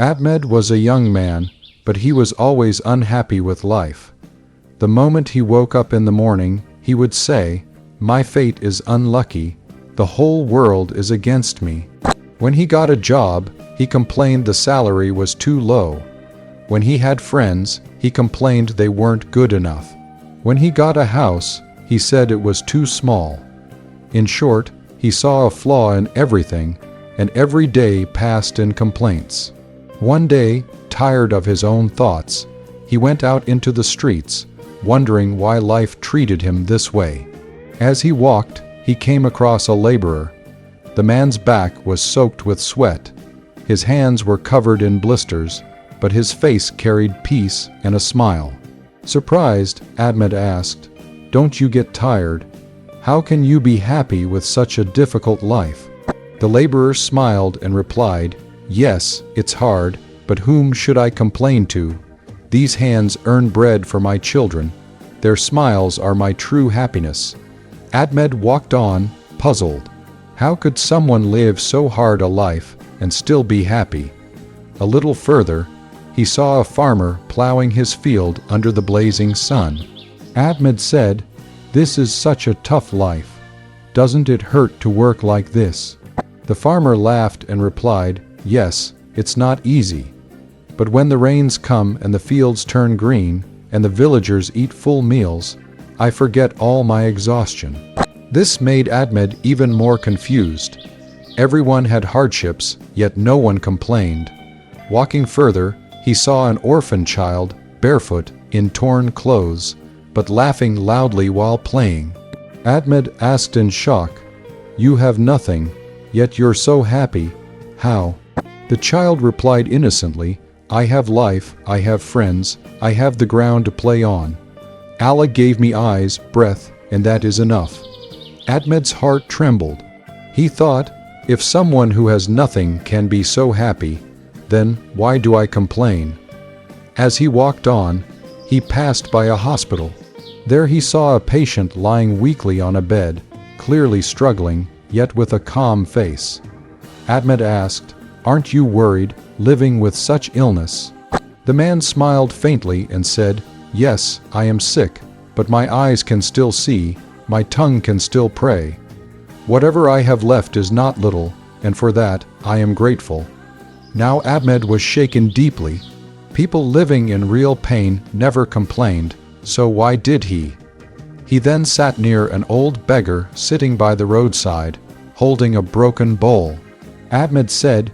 Ahmed was a young man, but he was always unhappy with life. The moment he woke up in the morning, he would say, "My fate is unlucky, the whole world is against me." When he got a job, he complained the salary was too low. When he had friends, he complained they weren't good enough. When he got a house, he said it was too small. In short, he saw a flaw in everything, and every day passed in complaints. One day, tired of his own thoughts, he went out into the streets, wondering why life treated him this way. As he walked, he came across a laborer. The man's back was soaked with sweat. His hands were covered in blisters, but his face carried peace and a smile. Surprised, Ahmed asked, "Don't you get tired? How can you be happy with such a difficult life?" The laborer smiled and replied, "Yes, it's hard, but whom should I complain to? These hands earn bread for my children. Their smiles are my true happiness." Ahmed walked on, puzzled. How could someone live so hard a life and still be happy? A little further, he saw a farmer plowing his field under the blazing sun. Ahmed said, "This is such a tough life. Doesn't it hurt to work like this?" The farmer laughed and replied, "Yes, it's not easy. But when the rains come and the fields turn green and the villagers eat full meals, I forget all my exhaustion." This made Ahmed even more confused. Everyone had hardships, yet no one complained. Walking further, he saw an orphan child, barefoot, in torn clothes, but laughing loudly while playing. Ahmed asked in shock, "You have nothing, yet you're so happy. How?" The child replied innocently, "I have life, I have friends, I have the ground to play on. Allah gave me eyes, breath, and that is enough." Ahmed's heart trembled. He thought, if someone who has nothing can be so happy, then why do I complain? As he walked on, he passed by a hospital. There he saw a patient lying weakly on a bed, clearly struggling, yet with a calm face. Ahmed asked, "Aren't you worried, living with such illness?" The man smiled faintly and said, "Yes, I am sick, but my eyes can still see, my tongue can still pray. Whatever I have left is not little, and for that I am grateful." Now Ahmed was shaken deeply. People living in real pain never complained, so why did he? He then sat near an old beggar sitting by the roadside, holding a broken bowl. Ahmed said,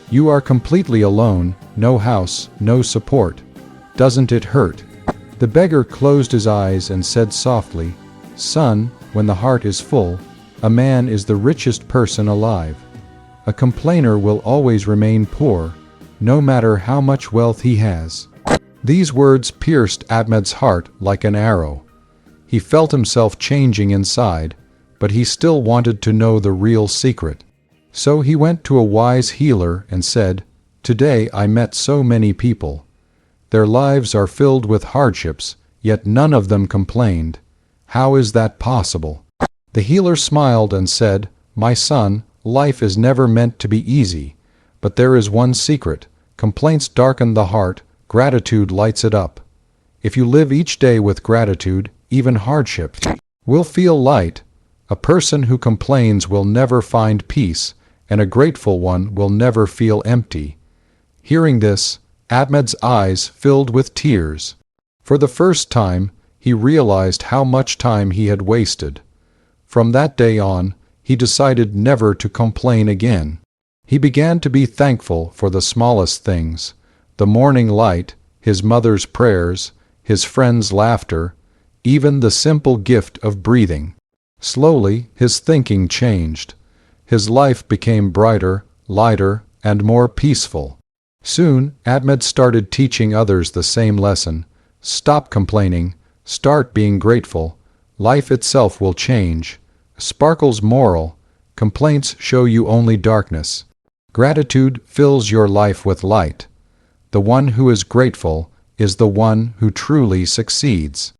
"You are completely alone, no house, no support. Doesn't it hurt?" The beggar closed his eyes and said softly, "Son, when the heart is full, a man is the richest person alive. A complainer will always remain poor, no matter how much wealth he has." These words pierced Ahmed's heart like an arrow. He felt himself changing inside, but he still wanted to know the real secret. So he went to a wise healer and said, "Today I met so many people. Their lives are filled with hardships, yet none of them complained. How is that possible?" The healer smiled and said, "My son, life is never meant to be easy. But there is one secret. Complaints darken the heart, gratitude lights it up. If you live each day with gratitude, even hardships will feel light. A person who complains will never find peace, and a grateful one will never feel empty." Hearing this, Ahmed's eyes filled with tears. For the first time, he realized how much time he had wasted. From that day on, he decided never to complain again. He began to be thankful for the smallest things: the morning light, his mother's prayers, his friends' laughter, even the simple gift of breathing. Slowly, his thinking changed. His life became brighter, lighter, and more peaceful. Soon, Ahmed started teaching others the same lesson: stop complaining, start being grateful. Life itself will change. Sparkle's moral: complaints show you only darkness. Gratitude fills your life with light. The one who is grateful is the one who truly succeeds.